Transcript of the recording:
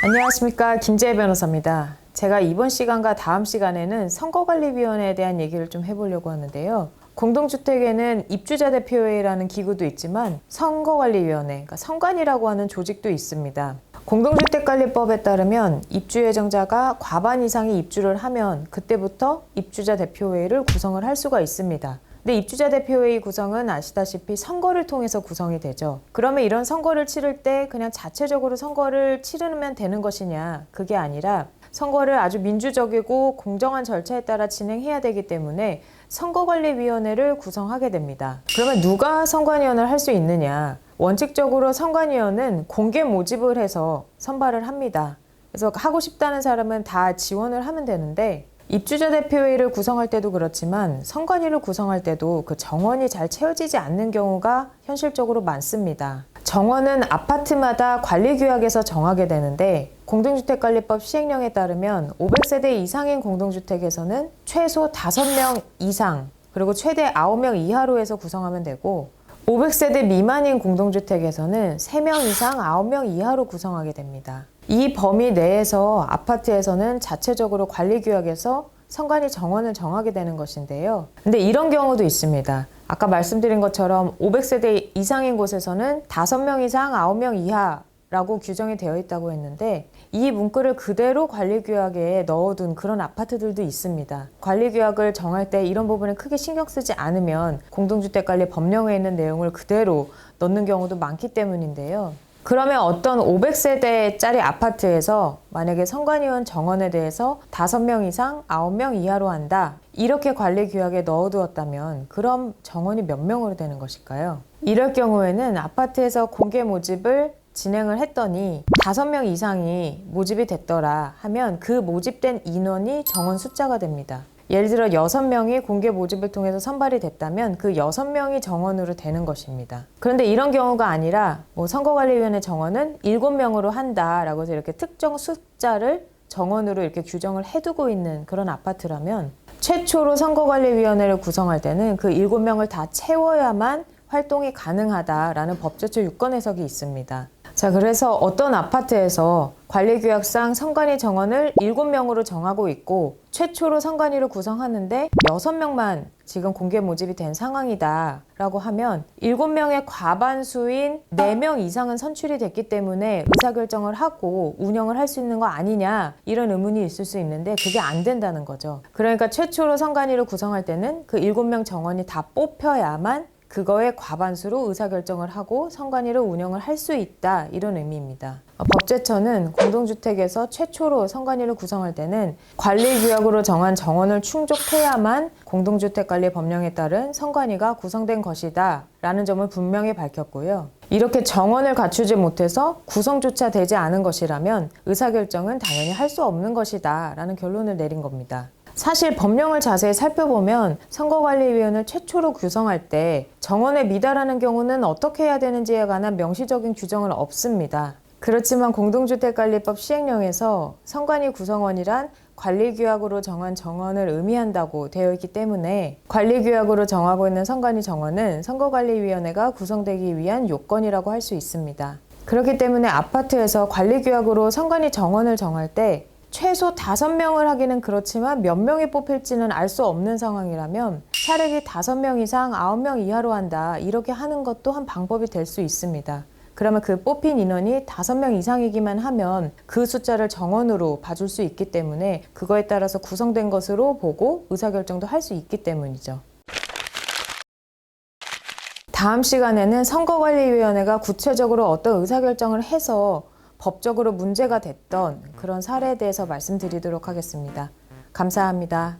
안녕하십니까, 김재혜 변호사입니다. 제가 이번 시간과 다음 시간에는 선거관리위원회에 대한 얘기를 좀 해보려고 하는데요. 공동주택에는 입주자 대표회의라는 기구도 있지만 선거관리위원회, 그러니까 선관위라고 하는 조직도 있습니다. 공동주택관리법에 따르면 입주 예정자가 과반 이상이 입주를 하면 그때부터 입주자 대표회의를 구성을 할 수가 있습니다. 근데 입주자 대표회의 구성은 아시다시피 선거를 통해서 구성이 되죠. 그러면 이런 선거를 치를 때 그냥 자체적으로 선거를 치르면 되는 것이냐? 그게 아니라 선거를 아주 민주적이고 공정한 절차에 따라 진행해야 되기 때문에 선거관리위원회를 구성하게 됩니다. 그러면 누가 선관위원을 할 수 있느냐? 원칙적으로 선관위원은 공개 모집을 해서 선발을 합니다. 그래서 하고 싶다는 사람은 다 지원을 하면 되는데 입주자 대표회의를 구성할 때도 그렇지만 선관위를 구성할 때도 그 정원이 잘 채워지지 않는 경우가 현실적으로 많습니다. 정원은 아파트마다 관리규약에서 정하게 되는데 공동주택관리법 시행령에 따르면 500세대 이상인 공동주택에서는 최소 5명 이상 그리고 최대 9명 이하로 해서 구성하면 되고 500세대 미만인 공동주택에서는 3명 이상 9명 이하로 구성하게 됩니다. 이 범위 내에서 아파트에서는 자체적으로 관리규약에서 선관위 정원을 정하게 되는 것인데요. 근데 이런 경우도 있습니다. 아까 말씀드린 것처럼 500세대 이상인 곳에서는 5명 이상 9명 이하라고 규정이 되어 있다고 했는데 이 문구를 그대로 관리규약에 넣어둔 그런 아파트들도 있습니다. 관리규약을 정할 때 이런 부분에 크게 신경 쓰지 않으면 공동주택관리 법령에 있는 내용을 그대로 넣는 경우도 많기 때문인데요. 그러면 어떤 500세대짜리 아파트에서 만약에 선관위원 정원에 대해서 5명 이상 9명 이하로 한다. 이렇게 관리규약에 넣어두었다면 그럼 정원이 몇 명으로 되는 것일까요? 이럴 경우에는 아파트에서 공개 모집을 진행을 했더니 5명 이상이 모집이 됐더라 하면 그 모집된 인원이 정원 숫자가 됩니다. 예를 들어 6명이 공개 모집을 통해서 선발이 됐다면 그 6명이 정원으로 되는 것입니다. 그런데 이런 경우가 아니라 선거관리위원회 정원은 7명으로 한다라고 해서 이렇게 특정 숫자를 정원으로 이렇게 규정을 해두고 있는 그런 아파트라면 최초로 선거관리위원회를 구성할 때는 그 7명을 다 채워야만 활동이 가능하다라는 법제처 유권 해석이 있습니다. 자, 그래서 어떤 아파트에서 관리규약상 선관위 정원을 7명으로 정하고 있고 최초로 선관위를 구성하는데 6명만 지금 공개 모집이 된 상황이다 라고 하면 7명의 과반수인 4명 이상은 선출이 됐기 때문에 의사결정을 하고 운영을 할 수 있는 거 아니냐 이런 의문이 있을 수 있는데 그게 안 된다는 거죠. 그러니까 최초로 선관위를 구성할 때는 그 7명 정원이 다 뽑혀야만 그거의 과반수로 의사결정을 하고 선관위를 운영을 할 수 있다 이런 의미입니다. 법제처는 공동주택에서 최초로 선관위를 구성할 때는 관리규약으로 정한 정원을 충족해야만 공동주택관리법령에 따른 선관위가 구성된 것이다 라는 점을 분명히 밝혔고요. 이렇게 정원을 갖추지 못해서 구성조차 되지 않은 것이라면 의사결정은 당연히 할 수 없는 것이다 라는 결론을 내린 겁니다. 사실 법령을 자세히 살펴보면 선거관리위원회를 최초로 구성할 때 정원에 미달하는 경우는 어떻게 해야 되는지에 관한 명시적인 규정은 없습니다. 그렇지만 공동주택관리법 시행령에서 선관위 구성원이란 관리규약으로 정한 정원을 의미한다고 되어 있기 때문에 관리규약으로 정하고 있는 선관위 정원은 선거관리위원회가 구성되기 위한 요건이라고 할 수 있습니다. 그렇기 때문에 아파트에서 관리규약으로 선관위 정원을 정할 때 최소 5명을 하기는 그렇지만 몇 명이 뽑힐지는 알 수 없는 상황이라면 차라리 5명 이상 9명 이하로 한다 이렇게 하는 것도 한 방법이 될 수 있습니다. 그러면 그 뽑힌 인원이 5명 이상이기만 하면 그 숫자를 정원으로 봐줄 수 있기 때문에 그거에 따라서 구성된 것으로 보고 의사결정도 할 수 있기 때문이죠. 다음 시간에는 선거관리위원회가 구체적으로 어떤 의사결정을 해서 법적으로 문제가 됐던 그런 사례에 대해서 말씀드리도록 하겠습니다. 감사합니다.